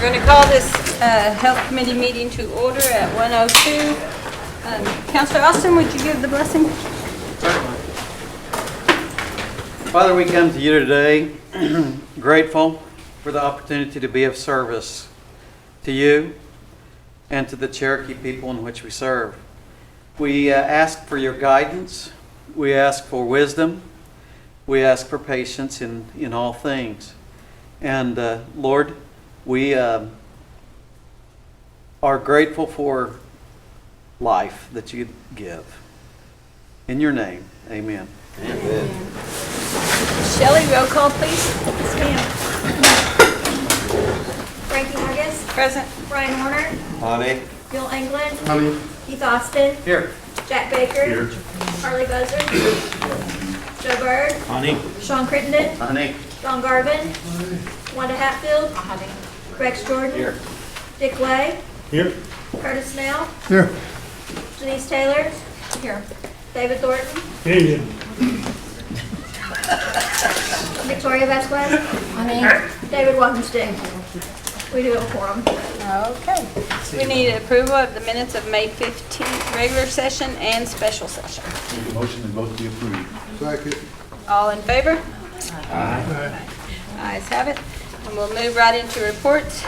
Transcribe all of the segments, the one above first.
We're going to call this Health Committee meeting to order at 1:02. Councilor Austin, would you give the blessing? Father, we come to you today grateful for the opportunity to be of service to you and to the Cherokee people in which we serve. We ask for your guidance. We ask for wisdom. We ask for patience in all things. And Lord, we are grateful for life that you give. In your name, amen. Amen. Shelley, roll call, please. Yes, ma'am. Frankie Hargis. Present. Brian Warner. Honey. Bill England. Honey. Keith Austin. Here. Jack Baker. Here. Harley Buzzer. Joe Bird. Honey. Sean Crittenden. Honey. Don Garvin. Wanda Hatfield. Rex Jordan. Here. Dick Way. Here. Curtis Snell. Here. Denise Taylor. Here. David Thornton. Here. Victoria Vasquez. David Walkenstein. We do have a quorum. Okay. We need approval of the minutes of May 15th, regular session and special session. Make a motion and vote to be approved. Second. All in favor? Aye. Ayes have it. And we'll move right into reports.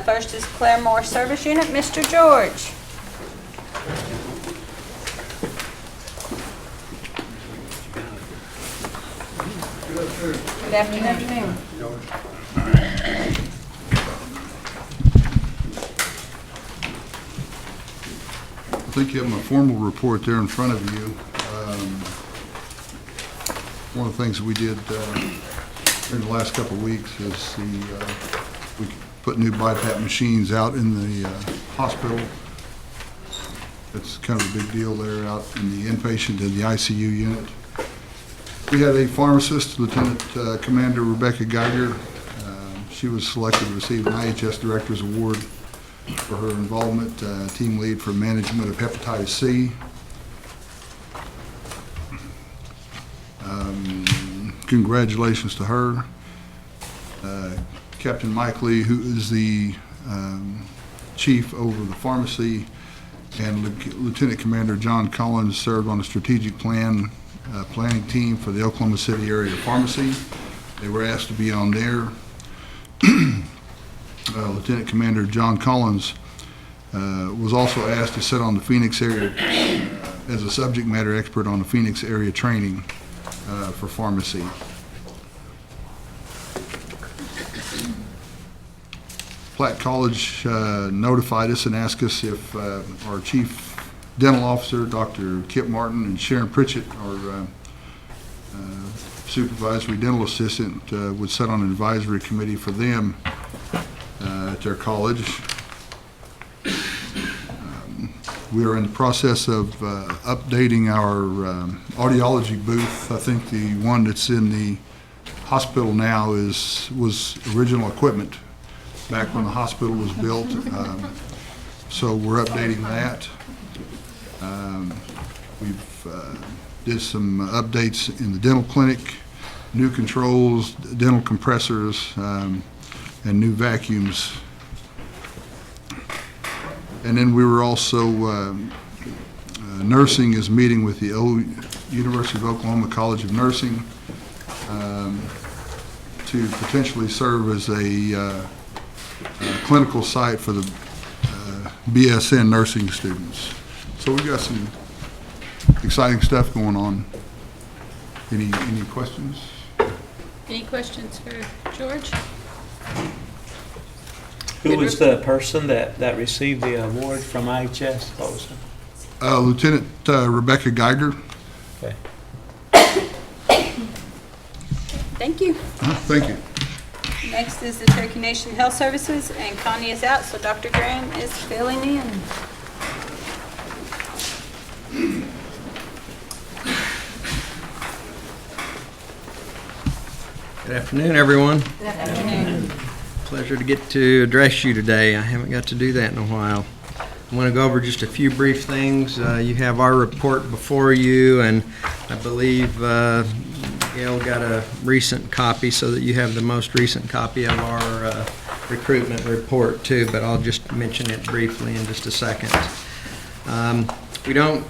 First is Claremore Service Unit. Mr. George. Good afternoon. I think you have my formal report there in front of you. One of the things that we did in the last couple of weeks is we put new BiPAP machines out in the hospital. It's kind of a big deal there out in the inpatient and the ICU unit. We had a pharmacist, Lieutenant Commander Rebecca Geiger. She was selected to receive an IHS Director's Award for her involvement, team lead for management of hepatitis C. Congratulations to her. Captain Mike Lee, who is the chief over the pharmacy, and Lieutenant Commander John Collins served on the strategic planning team for the Oklahoma City area pharmacy. They were asked to be on there. Lieutenant Commander John Collins was also asked to sit on the Phoenix area as a subject matter expert on the Phoenix area training for pharmacy. Platt College notified us and asked us if our chief dental officer, Dr. Kip Martin, and Sharon Pritchett, our supervisory dental assistant, would sit on an advisory committee for them at their college. We are in the process of updating our audiology booth. I think the one that's in the hospital now was original equipment back when the hospital was built. So we're updating that. We've did some updates in the dental clinic, new controls, dental compressors, and new vacuums. And then we were also, nursing is meeting with the University of Oklahoma College of Nursing to potentially serve as a clinical site for the BSN nursing students. So we've got some exciting stuff going on. Any questions? Any questions for George? Who was the person that received the award from IHS? What was it? Lieutenant Rebecca Geiger. Okay. Thank you. Thank you. Next is the Cherokee Nation Health Services, and Connie is out, so Dr. Graham is filling in. Good afternoon, everyone. Good afternoon. Pleasure to get to address you today. I haven't got to do that in a while. I'm going to go over just a few brief things. You have our report before you, and I believe Gail got a recent copy so that you have the most recent copy of our recruitment report too, but I'll just mention it briefly in just a second. We don't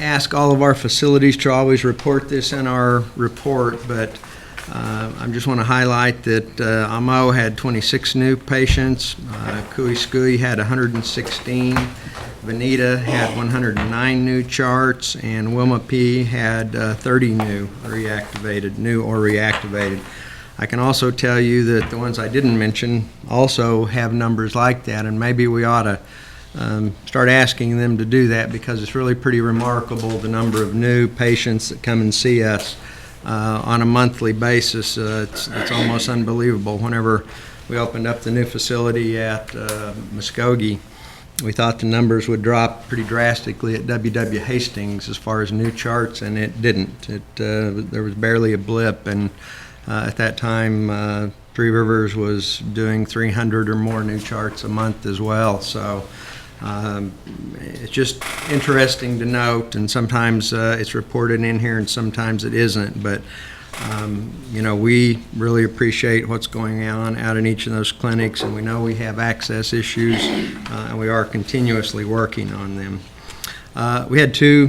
ask all of our facilities to always report this in our report, but I just want to highlight that Amo had 26 new patients, Kui had 116, Veneta had 109 new charts, and Wilma P. had 30 new or reactivated. I can also tell you that the ones I didn't mention also have numbers like that, and maybe we ought to start asking them to do that, because it's really pretty remarkable the number of new patients that come and see us on a monthly basis. It's almost unbelievable. Whenever we opened up the new facility at Muskogee, we thought the numbers would drop pretty drastically at W.W. Hastings as far as new charts, and it didn't. There was barely a blip, and at that time, Three Rivers was doing 300 or more new charts a month as well. So it's just interesting to note, and sometimes it's reported in here and sometimes it isn't, but we really appreciate what's going on out in each of those clinics, and we know we have access issues, and we are continuously working on them. We had two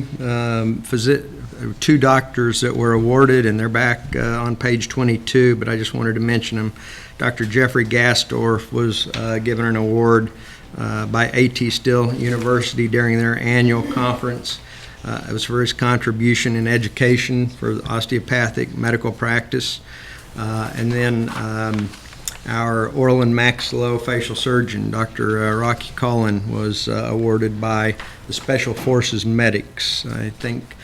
doctors that were awarded, and they're back on page 22, but I just wanted to mention them. Dr. Jeffrey Gastorf was given an award by A.T. Still University during their annual conference. It was for his contribution in education for osteopathic medical practice. And then our oral and maxillofacial surgeon, Dr. Rocky Cullen, was awarded by the Special Forces Medics. I think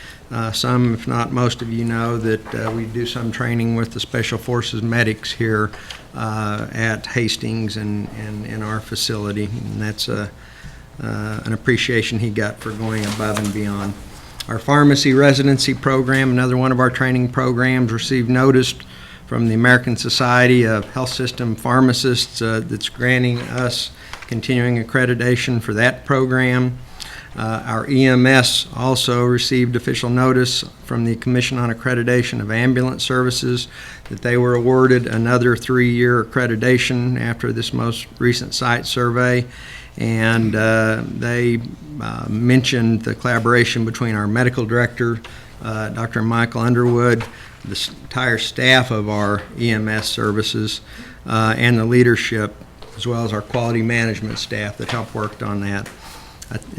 some, if not most of you, know that we do some training with the Special Forces Medics here at Hastings and in our facility, and that's an appreciation he got for going above and beyond. Our pharmacy residency program, another one of our training programs, received notice from the American Society of Health System Pharmacists that's granting us continuing accreditation for that program. Our EMS also received official notice from the Commission on Accreditation of Ambulance Services that they were awarded another 3-year accreditation after this most recent site survey. And they mentioned the collaboration between our medical director, Dr. Michael Underwood, the entire staff of our EMS services, and the leadership, as well as our quality management staff that helped work on that.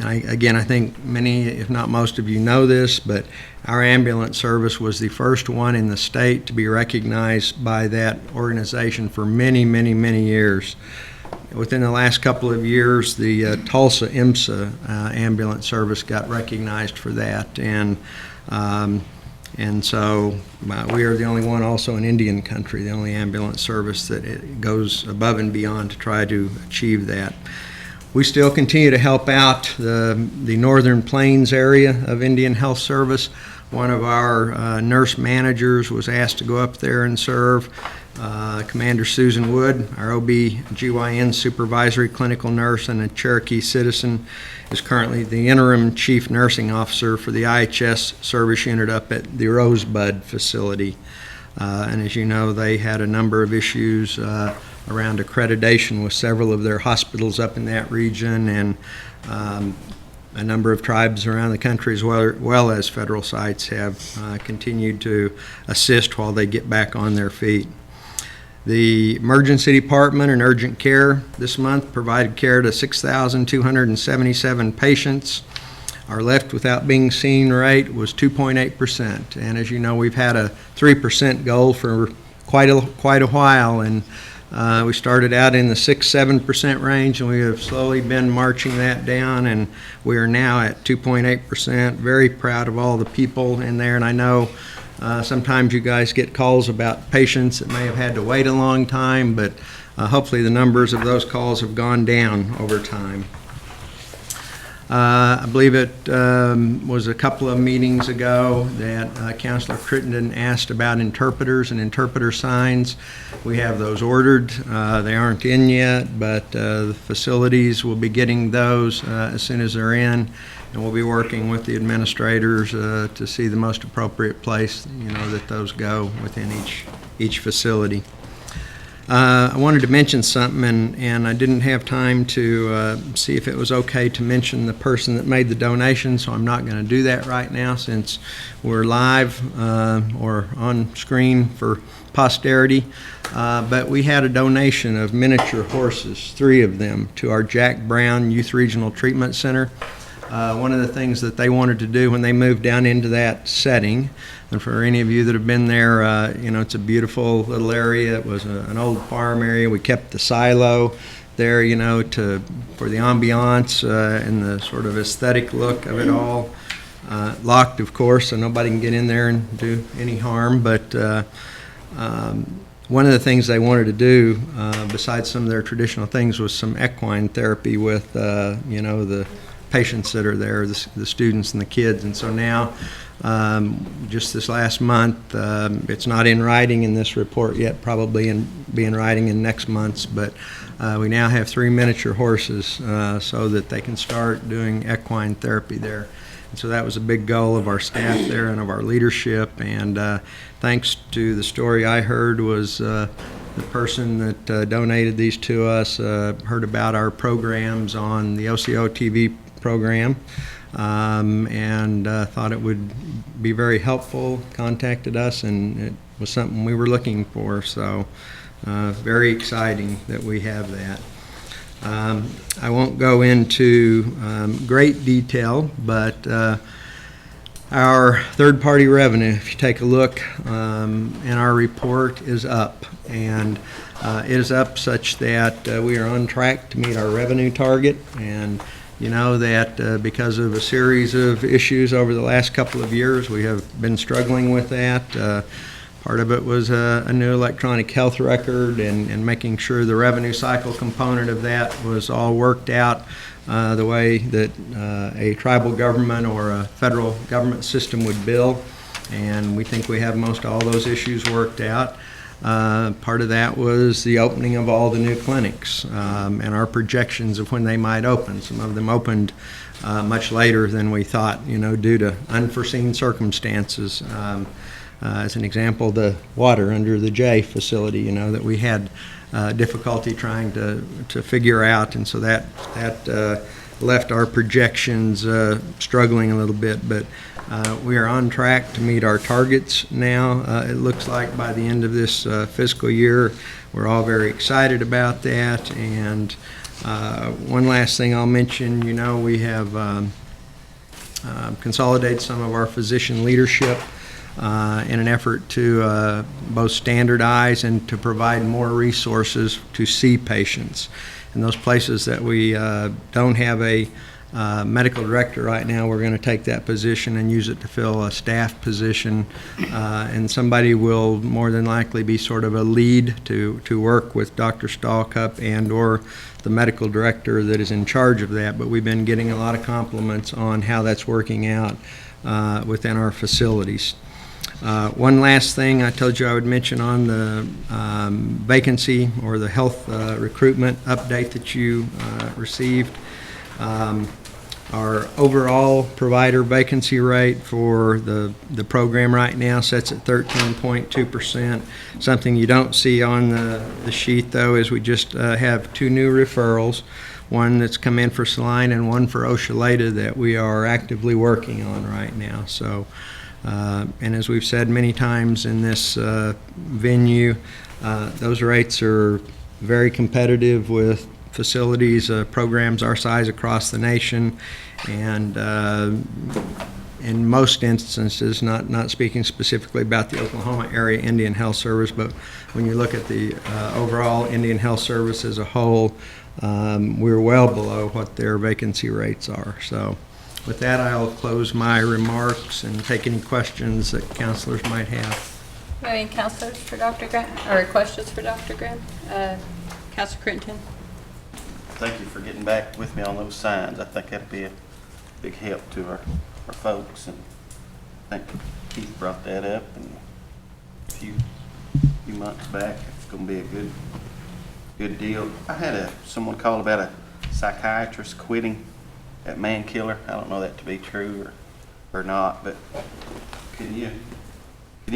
Again, I think many, if not most of you, know this, but our ambulance service was the first one in the state to be recognized by that organization for many, many, many years. Within the last couple of years, the Tulsa IMSA ambulance service got recognized for that, and so we are the only one also in Indian country, the only ambulance service that it goes above and beyond to try to achieve that. We still continue to help out the Northern Plains area of Indian Health Service. One of our nurse managers was asked to go up there and serve. Commander Susan Wood, our OB/GYN supervisory clinical nurse and a Cherokee citizen, is currently the interim chief nursing officer for the IHS service unit up at the Rosebud facility. And as you know, they had a number of issues around accreditation with several of their hospitals up in that region, and a number of tribes around the country, as well as federal sites, have continued to assist while they get back on their feet. The emergency department and urgent care this month provided care to 6,277 patients. Our left without being seen rate was 2.8%, and as you know, we've had a 3% goal for quite a while, and we started out in the 6-7% range, and we have slowly been marching that down, and we are now at 2.8%. Very proud of all the people in there, and I know sometimes you guys get calls about patients that may have had to wait a long time, but hopefully the numbers of those calls have gone down over time. I believe it was a couple of meetings ago that Councilor Crittenden asked about interpreters and interpreter signs. We have those ordered. They aren't in yet, but the facilities will be getting those as soon as they're in, and we'll be working with the administrators to see the most appropriate place, that those go within each facility. I wanted to mention something, and I didn't have time to see if it was okay to mention the person that made the donation, so I'm not going to do that right now since we're live or on screen for posterity. But we had a donation of miniature horses, 3 of them, to our Jack Brown Youth Regional Treatment Center. One of the things that they wanted to do when they moved down into that setting, and for any of you that have been there, it's a beautiful little area. It was an old farm area. We kept the silo there, for the ambiance and the sort of aesthetic look of it all. Locked, of course, so nobody can get in there and do any harm. But one of the things they wanted to do, besides some of their traditional things, was some equine therapy with, the patients that are there, the students and the kids. And so now, just this last month, it's not in writing in this report yet, probably be in writing in next month's, but we now have 3 miniature horses so that they can start doing equine therapy there. And so that was a big goal of our staff there and of our leadership. And thanks to the story I heard was the person that donated these to us heard about our programs on the OCO TV program and thought it would be very helpful, contacted us, and it was something we were looking for. So very exciting that we have that. I won't go into great detail, but our third-party revenue, if you take a look in our report, is up. And it is up such that we are on track to meet our revenue target. And you know that because of a series of issues over the last couple of years, we have been struggling with that. Part of it was a new electronic health record and making sure the revenue cycle component of that was all worked out the way that a tribal government or a federal government system would bill. And we think we have most all those issues worked out. Part of that was the opening of all the new clinics and our projections of when they might open. Some of them opened much later than we thought, due to unforeseen circumstances. As an example, the water under the J facility, that we had difficulty trying to figure out, and so that left our projections struggling a little bit. But we are on track to meet our targets now. It looks like by the end of this fiscal year, we're all very excited about that. And one last thing I'll mention, we have consolidated some of our physician leadership in an effort to both standardize and to provide more resources to see patients. In those places that we don't have a medical director right now, we're going to take that position and use it to fill a staff position, and somebody will more than likely be sort of a lead to work with Dr. Stahlcup and or the medical director that is in charge of that. But we've been getting a lot of compliments on how that's working out within our facilities. One last thing I told you I would mention on the vacancy or the health recruitment update that you received. Our overall provider vacancy rate for the program right now sits at 13.2%. Something you don't see on the sheet, though, is we just have 2 new referrals, one that's come in for Saline and one for Oshaleta that we are actively working on right now. So, and as we've said many times in this venue, those rates are very competitive with facilities, programs our size across the nation, and in most instances, not speaking specifically about the Oklahoma Area Indian Health Service, but when you look at the overall Indian Health Service as a whole, we're well below what their vacancy rates are. So with that, I'll close my remarks and take any questions that counselors might have. Any counselors for Dr. Graham, or questions for Dr. Graham? Counselor Crittenton? Thank you for getting back with me on those signs. I think that'd be a big help to our folks, and I think Keith brought that up and a few months back. It's going to be a good deal. I had someone call about a psychiatrist quitting at Mankiller. I don't know that to be true or not, but can you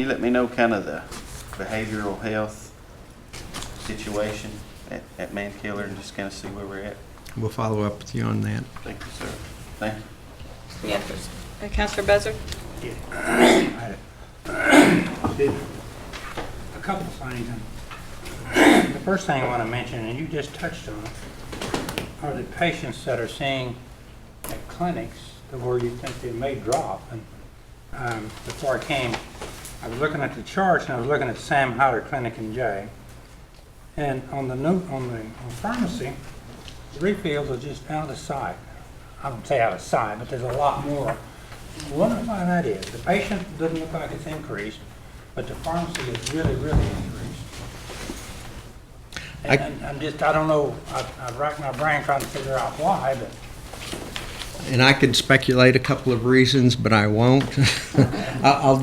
let me know kind of the behavioral health situation at Mankiller and just kind of see where we're at. We'll follow up with you on that. Thank you, sir. Thank you. Yes, Counselor Buzzard? Did a couple of things. The first thing I want to mention, and you just touched on it, are the patients that are seeing at clinics where you think they may drop. And before I came, I was looking at the charts and I was looking at Sam Hyder Clinic in Jay. And on the pharmacy, the refills are just out of sight. I don't say out of sight, but there's a lot more. I wonder why that is. The patient doesn't look like it's increased, but the pharmacy is really, really increased. And I don't know, I've racked my brain trying to figure out why, but. And I could speculate a couple of reasons, but I won't.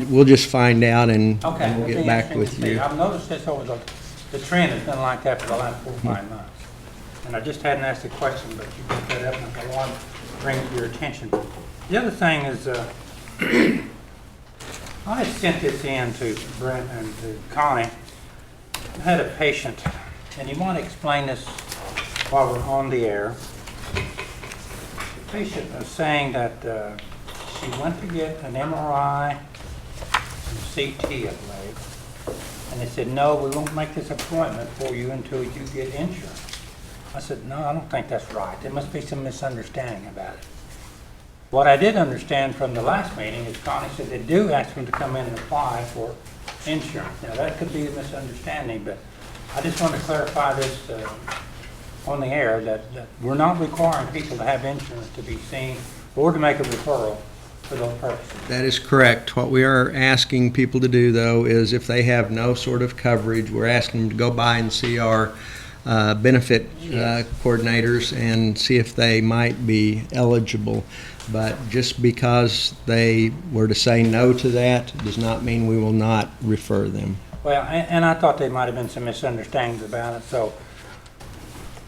We'll just find out and Okay, and we'll it'll get be back interesting with to see. you. I've noticed this over the trend has been like that for the last 4 or 5 months. And I just hadn't asked the question, but you brought that up and I want to bring it to your attention. The other thing is, I sent this in to Brent and to Connie. I had a patient, and you want to explain this while we're on the air. The patient was saying that she went to get an MRI and CT, I believe. And they said, no, we won't make this appointment for you until you get insurance. I said, no, I don't think that's right. There must be some misunderstanding about it. What I did understand from the last meeting is Connie said they do ask them to come in and apply for insurance. Now, that could be a misunderstanding, but I just want to clarify this on the air, that we're not requiring people to have insurance to be seen or to make a referral for those purposes. That is correct. What we are asking people to do, though, is if they have no sort of coverage, we're asking them to go by and see our benefit coordinators and see if they might be eligible. But just because they were to say no to that does not mean we will not refer them. Well, and I thought there might have been some misunderstandings about it, so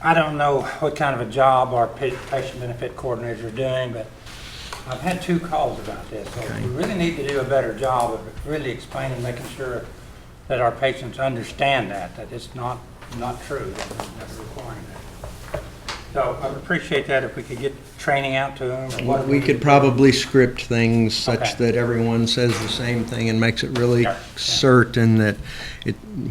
I don't know what kind of a job our patient benefit coordinators are doing, but I've had 2 calls about this, so we really need to do a better job of really explaining, making sure that our patients understand that it's not true, that we're requiring that. So I would appreciate that if we could get training out to them. Or what We could probably script things such Okay. that everyone says the same thing and makes it really Yeah. certain that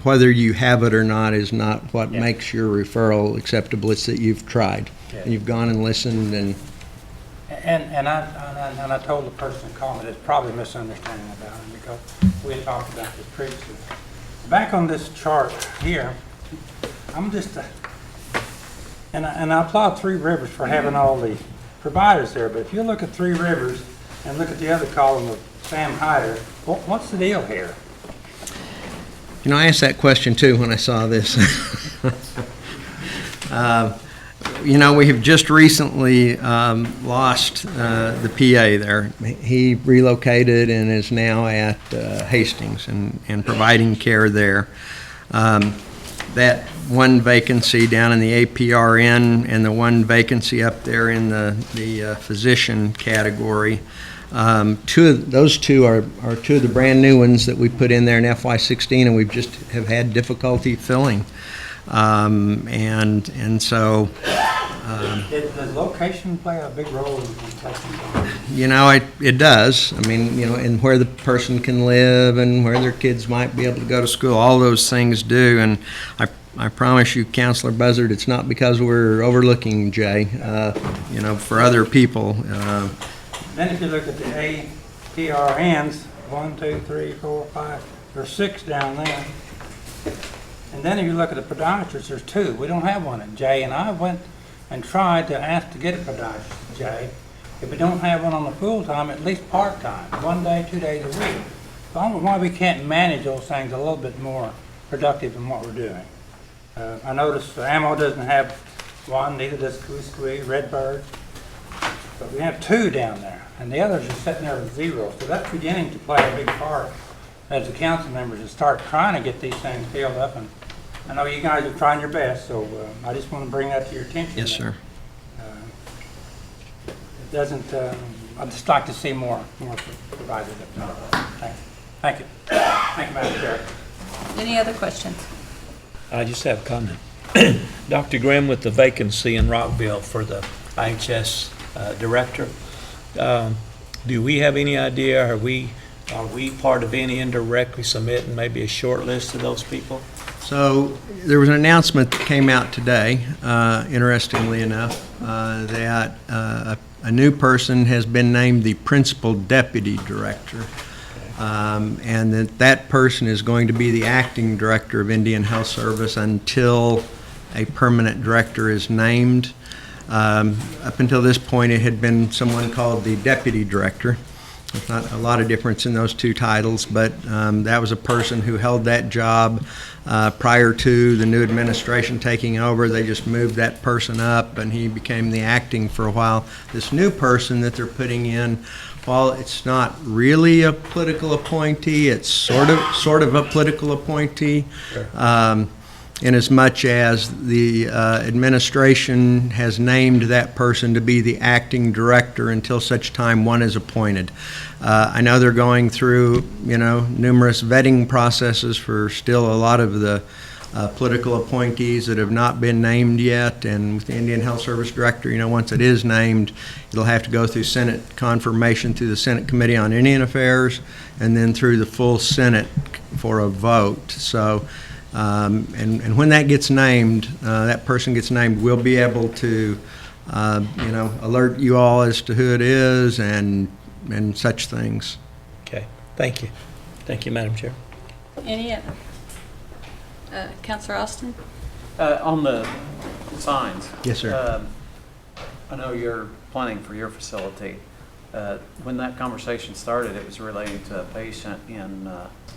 whether you have it or not is not what Yeah. makes your referral acceptable. It's that you've tried. Yeah. And you've gone and listened and And I told the person that called me, there's probably a misunderstanding about it because we had talked about this previously. Back on this chart here, I'm just, and I applaud Three Rivers for having all the providers there, but if you look at Three Rivers and look at the other column of Sam Hyder, what's the deal here? You know, I asked that question too when I saw this. You know, we have just recently lost the PA there. He relocated and is now at Hastings and providing care there. That one vacancy down in the APRN and the one vacancy up there in the physician category, those two are 2 of the brand new ones that we put in there in FY16, and we've just have had difficulty filling. And so, Does location play a big role in placement? you know, it does. I mean, you know, and where the person can live and where their kids might be able to go to school, all those things do. And I promise you, Counselor Buzzard, it's not because we're overlooking Jay, you know, for other people. Then if you look at the APRNs, 1, 2, 3, 4, 5, there's 6 down there. And then if you look at the podiatrists, there's 2. We don't have one at Jay, and I went and tried to ask to get a podiatrist at Jay. If we don't have one on the full-time, at least part-time, 1 day, 2 days a week. So I don't know why we can't manage those things a little bit more productive than what we're doing. I noticed Ammo doesn't have one, neither does Squee, Redbird. But we have 2 down there, and the others are sitting there with 0. So that's beginning to play a big part as the council members to start trying to get these things filled up. And I know you guys are trying your best, so I just want to bring that to your attention. Yes, sir. It doesn't, I'd just like to see more provided. Thank you. Thank you, Madam Chair. Any other questions? I just have a comment. Dr. Grimm, with the vacancy in Rockville for the IHS director, do we have any idea, are we part of any indirectly submitting maybe a short list of those people? So there was an announcement that came out today, interestingly enough, that a new person has been named the principal deputy director. And that person is going to be the acting director of Indian Health Service until a permanent director is named. Up until this point, it had been someone called the deputy director. There's not a lot of difference in those two titles, but that was a person who held that job prior to the new administration taking over. They just moved that person up, and he became the acting for a while. This new person that they're putting in, while it's not really a political appointee, it's sort of a political appointee. Sure. In as much as the administration has named that person to be the acting director until such time one is appointed. I know they're going through, numerous vetting processes for still a lot of the political appointees that have not been named yet, and with the Indian Health Service Director, once it is named, it'll have to go through Senate confirmation through the Senate Committee on Indian Affairs, and then through the full Senate for a vote. So, and when that gets named, that person gets named, we'll be able to, alert you all as to who it is and such things. Okay, thank you. Thank you, Madam Chair. Any other? Counselor Austin? On the signs. Yes, sir. I know you're planning for your facility. When that conversation started, it was relating to a patient in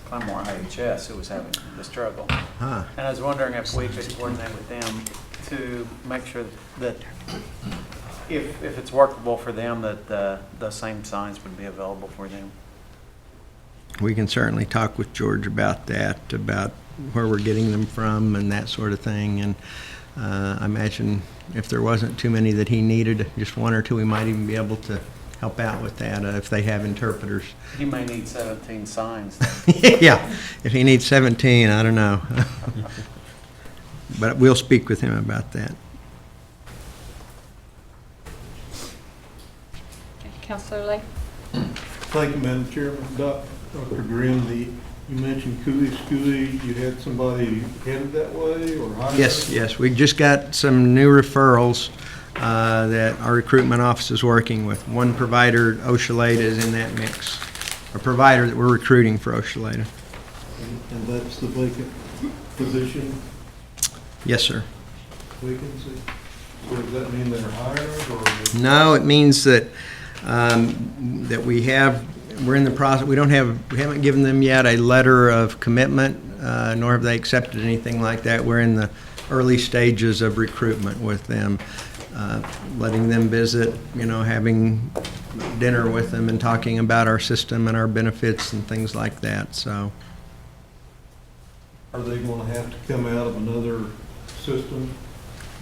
Claremore IHS who was having the struggle. Huh. And I was wondering if we could coordinate with them to make sure that if it's workable for them, that the same signs would be available for them. We can certainly talk with George about that, about where we're getting them from and that sort of thing. And I imagine if there wasn't too many that he needed, just one or two, we might even be able to help out with that if they have interpreters. He may need 17 signs. Yeah, if he needs 17, I don't know. But we'll speak with him about that. Okay, Counselor Lay? Thank you, Madam Chairman. Dr. Grimm, you mentioned Cooley. You had somebody headed that way or hired? Yes, we just got some new referrals that our recruitment office is working with. One provider, Oshaleta, is in that mix. A provider that we're recruiting for Oshaleta. And that's the vacant position, Yes, sir. vacancy? So does that mean they're hired or? No, it means that that we're in the process. We haven't given them yet a letter of commitment, nor have they accepted anything like that. We're in the early stages of recruitment with them, letting them visit, having dinner with them and talking about our system and our benefits and things like that. So, Are they going to have to come out of another system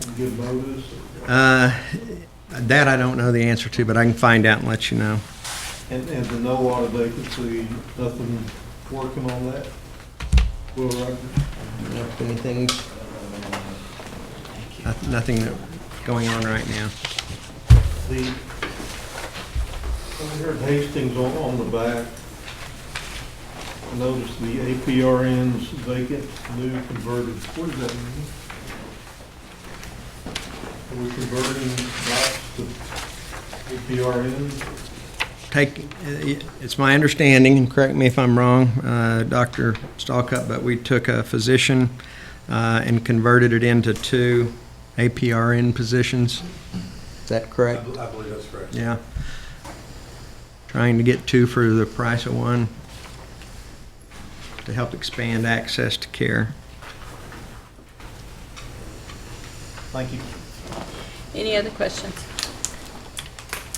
and give notice? that I don't know the answer to, but I can find out and let you know. And the no water vacancy, nothing working on that? Will Rogers? Anything? Nothing going on right now. I heard Hastings on the back. I noticed the APRN's vacant, new converted. What does that mean? Are we converting lots to APRNs? It's my understanding, and correct me if I'm wrong, Dr. Stalcup, but we took a physician and converted it into 2 APRN positions. Is that correct? I believe that's correct. Yeah. Trying to get 2 for the price of 1 to help expand access to care. Thank you. Any other questions?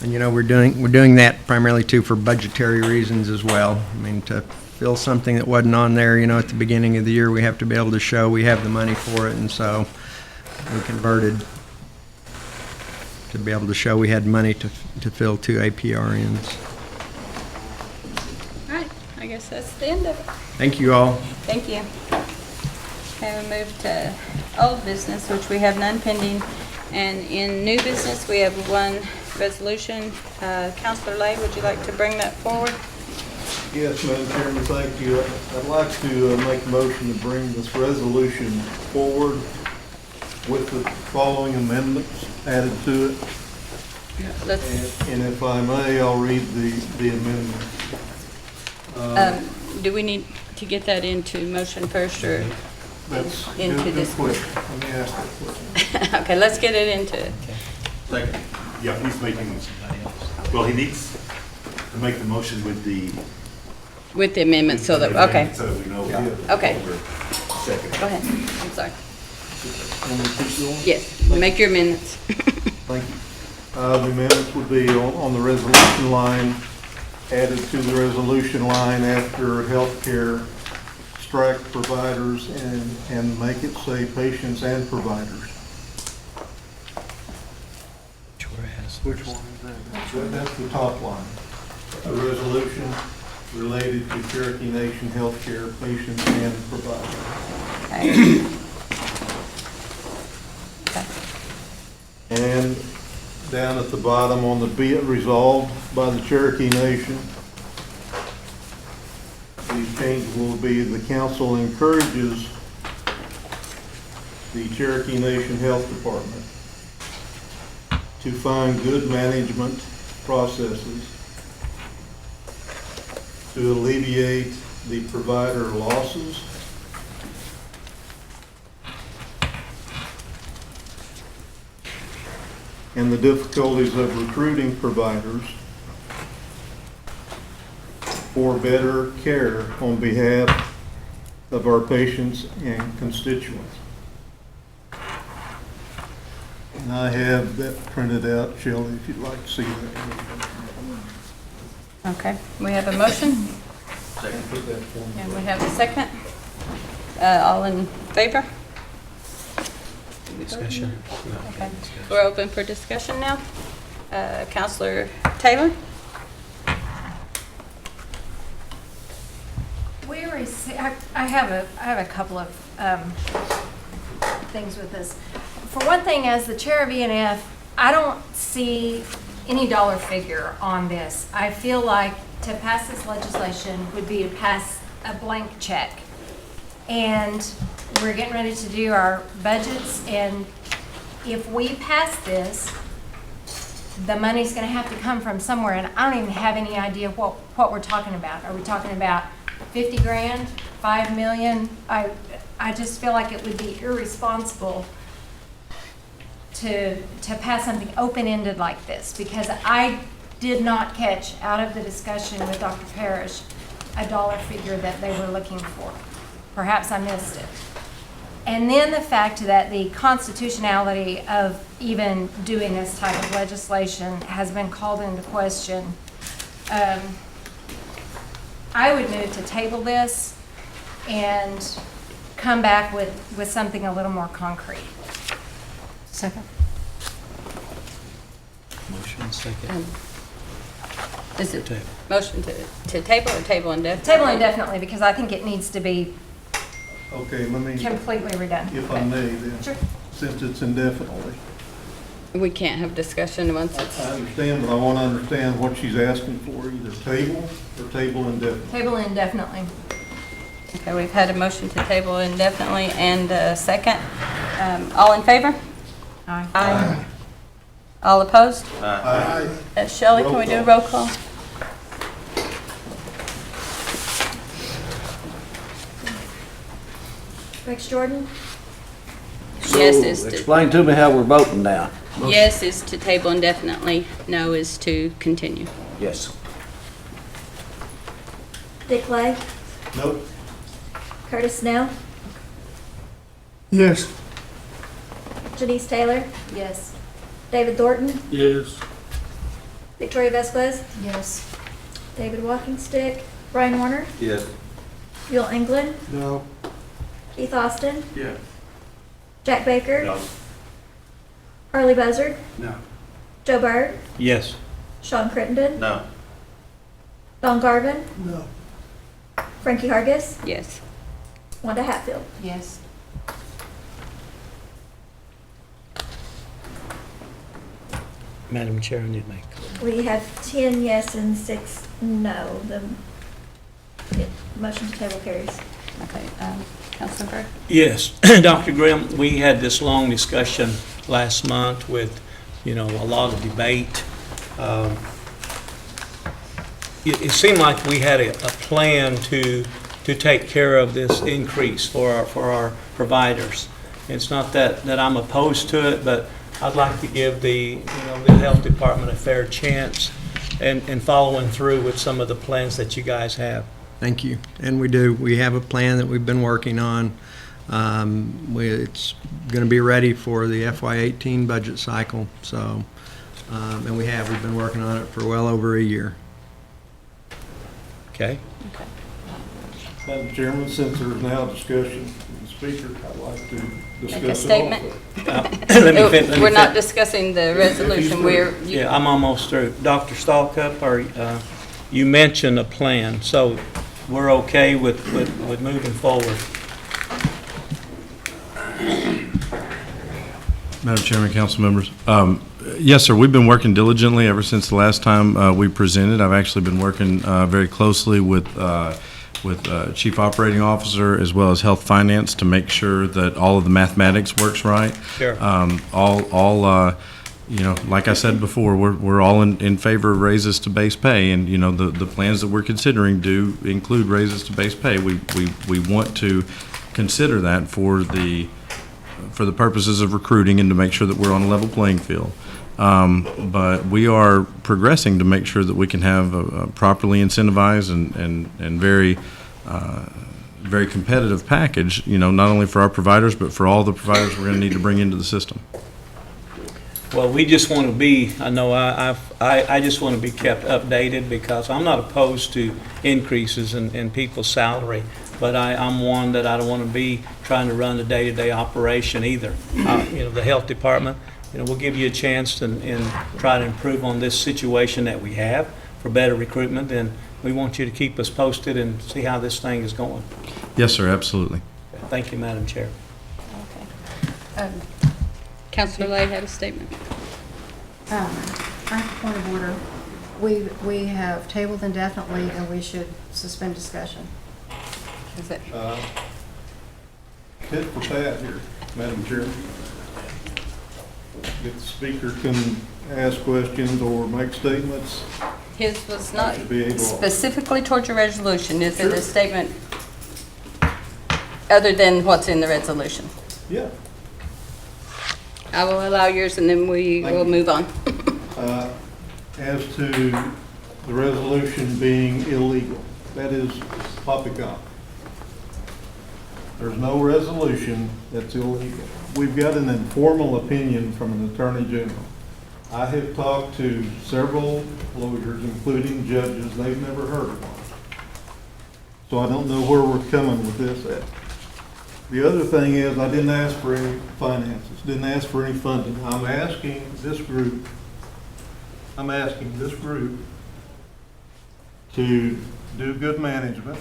And we're doing that primarily too for budgetary reasons as well. I mean, to fill something that wasn't on there, at the beginning of the year, we have to be able to show we have the money for it, and so we converted to be able to show we had money to fill 2 APRNs. All right, I guess that's the end of it. Thank you all. Thank you. Okay, we move to old business, which we have none pending. And in new business, we have one resolution. Counselor Lay, would you like to bring that forward? Yes, Madam Chairman, thank you. I'd like to make a motion to bring this resolution forward with the following amendments added to it. Let's, And if I may, I'll read the amendment. do we need to get that into motion first, or? That's Into good this. quick. Let me ask that question. Okay, let's get it into it. Second. Yeah, he's making, well, he needs to make the motion with the. With the amendment, so that, okay, So that we know. Okay. Second. go ahead, I'm sorry. Want me to keep going? Yes, make your amendments. Thank you. The amendments would be on the resolution line, added to the resolution line after healthcare, strike providers and make it say patients and providers. Which one is that? That's the top line. A resolution related to Cherokee Nation healthcare, patients and providers. Okay. Okay. And down at the bottom on the be it resolved by the Cherokee Nation, the change will be the council encourages the Cherokee Nation Health Department to find good management processes to alleviate the provider losses and the difficulties of recruiting providers for better care on behalf of our patients and constituents. And I have that printed out, Shelley, if you'd like to see that. Okay, we have a motion, Second. Put that for me. and we have a second. All in favor? Discussion? Okay, we're open for discussion now. Counselor Taylor? I have a couple of things with this. For one thing, as the chair of ENF, I don't see any dollar figure on this. I feel like to pass this legislation would be to pass a blank check. And we're getting ready to do our budgets, and if we pass this, the money's gonna have to come from somewhere, and I don't even have any idea what we're talking about. Are we talking about 50 grand, 5 million? I just feel like it would be irresponsible to pass something open-ended like this, because I did not catch out of the discussion with Dr. Parrish a dollar figure that they were looking for. Perhaps I missed it. And then the fact that the constitutionality of even doing this type of legislation has been called into question. I would move to table this and come back with something a little more concrete. Second. Motion second. Is it Table. motion to table or table indefinitely? Table indefinitely, because I think it needs to be Okay, let me, completely redone. if I may then, Sure. since it's indefinitely. We can't have discussion once I it's, understand, but I want to understand what she's asking for, either table or table indefinitely. Table indefinitely. okay, we've had a motion to table indefinitely and a second. All in favor? Aye. Aye. All opposed? Aye. Shelley, can we do a roll call? Rex Jordan, Yes is to, Explain to me how we're voting now. yes is to table indefinitely, no is to continue. Yes. Dick Lay, Nope. Curtis Snell, Yes. Janice Taylor, Yes. David Thornton, Yes. Victoria Vasquez, Yes. David Walkingstick, Brian Warner, Yes. Bill England, No. Keith Austin, Yes. Jack Baker, No. Harley Buzzard, No. Joe Byrd, Yes. Sean Crittenden, No. Don Garvin, No. Frankie Hargis, Yes. Wanda Hatfield. Yes. Madam Chair, I need to make. We have 10 yes and 6 no. The motion to table carries. Okay, Councilor Burke? Yes, Dr. Graham, we had this long discussion last month with, a lot of debate. It seemed like we had a plan to take care of this increase for our providers. It's not that I'm opposed to it, but I'd like to give the health department a fair chance and following through with some of the plans that you guys have. Thank you. And we do. We have a plan that we've been working on. It's going to be ready for the FY18 budget cycle. So, and we've been working on it for well over a year. Okay? Madam Chairman, since there's now discussion with the speaker, I'd like to Make a discuss it statement. also. Let me fin- let me We're not fin- discussing the resolution, we're, Yeah, I'm almost through. Dr. Stallcup, you mentioned a plan, so we're okay with moving forward. Madam Chairman, council members. Yes, sir, we've been working diligently ever since the last time we presented. I've actually been working very closely with Chief Operating Officer as well as Health Finance to make sure that all of the mathematics works right. Sure. Like I said before, we're all in favor of raises to base pay, and the plans that we're considering do include raises to base pay. We want to consider that for the purposes of recruiting and to make sure that we're on a level playing field. But we are progressing to make sure that we can have a properly incentivized and very very competitive package, not only for our providers, but for all the providers we're going to need to bring into the system. Well, we just want to be, I just want to be kept updated because I'm not opposed to increases in people's salary, but I'm one that I don't want to be trying to run the day-to-day operation either. The health department, we'll give you a chance and try to improve on this situation that we have for better recruitment, and we want you to keep us posted and see how this thing is going. Yes, sir, absolutely. Thank you, Madam Chair. okay. Councilor Lay had a statement. I have a point of order. We have tabled indefinitely, and we should suspend discussion. Is it? Tit for tat here, Madam Chairman. If the speaker can ask questions or make statements, His was not should be able to. specifically towards your resolution. Is it a statement other than what's in the resolution? Yeah. I will allow yours and then we will move on. As to the resolution being illegal, that is poppycock. There's no resolution that's illegal. We've got an informal opinion from an attorney general. I have talked to several lawyers, including judges. They've never heard of one. So I don't know where we're coming with this at. The other thing is, I didn't ask for any finances, didn't ask for any funding. I'm asking this group to do good management,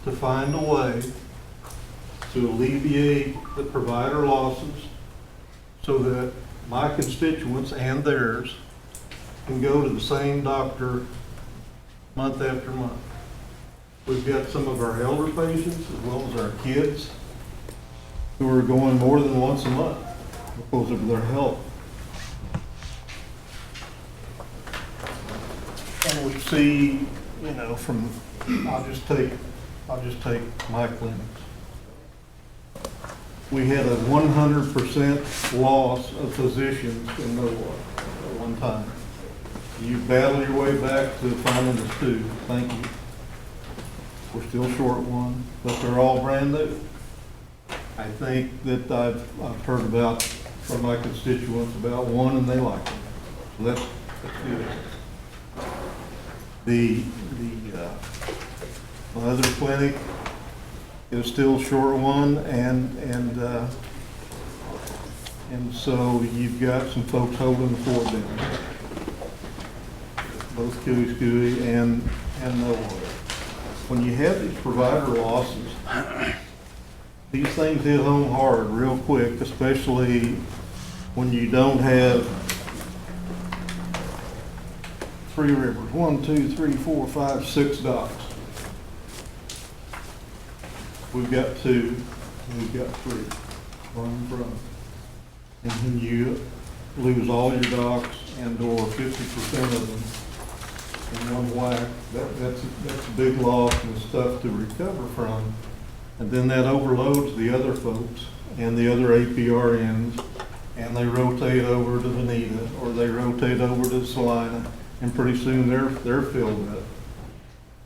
to find a way to alleviate the provider losses so that my constituents and theirs can go to the same doctor month after month. We've got some of our elder patients as well as our kids who are going more than once a month because of their health. And we see, from, I'll just take my clinics. We had a 100% loss of physicians in Norwalk at one time. You battle your way back to finding us two. Thank you. We're still short one, but they're all brand new. I think that I've heard about from my constituents about one and they like it. So that's good. My other clinic is still short one, and so you've got some folks holding the fort down. Both Cooey and no water. When you have these provider losses, these things hit home hard real quick, especially when you don't have Three Rivers, 1, 2, 3, 4, 5, 6 docks. We've got 2, we've got 3, run from. And when you lose all your docks and/or 50% of them in one whack, that's a big loss and it's tough to recover from. And then that overloads the other folks and the other APRNs, and they rotate over to Veneta, or they rotate over to Salina, and pretty soon they're filled up.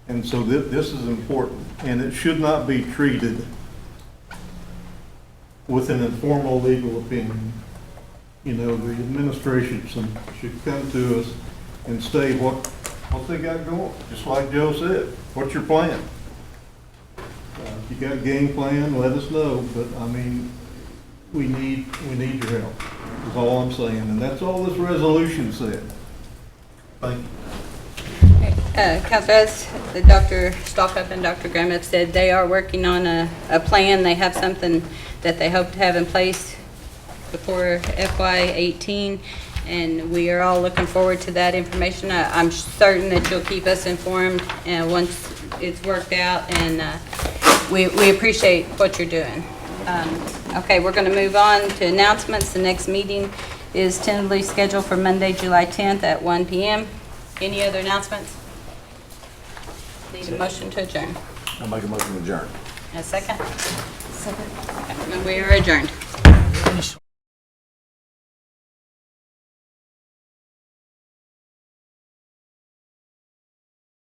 And so this is important, and it should not be treated with an informal legal opinion. You know, the administration should come to us and state what they got going, just like Joe said. What's your plan? If you got a game plan, let us know, but I mean, we need your help, is all I'm saying, and that's all this resolution said. Thank you. Council, as Dr. Stalkup and Dr. Graham have said, they are working on a plan. They have something that they hope to have in place before FY18, and we are all looking forward to that information. I'm certain that you'll keep us informed once it's worked out, and we appreciate what you're doing. Okay, we're going to move on to announcements. The next meeting is tentatively scheduled for Monday, July 10th at 1 p.m. Any other announcements? Need a motion to adjourn. I'll make a motion to adjourn. A second? Second. Okay, we are adjourned.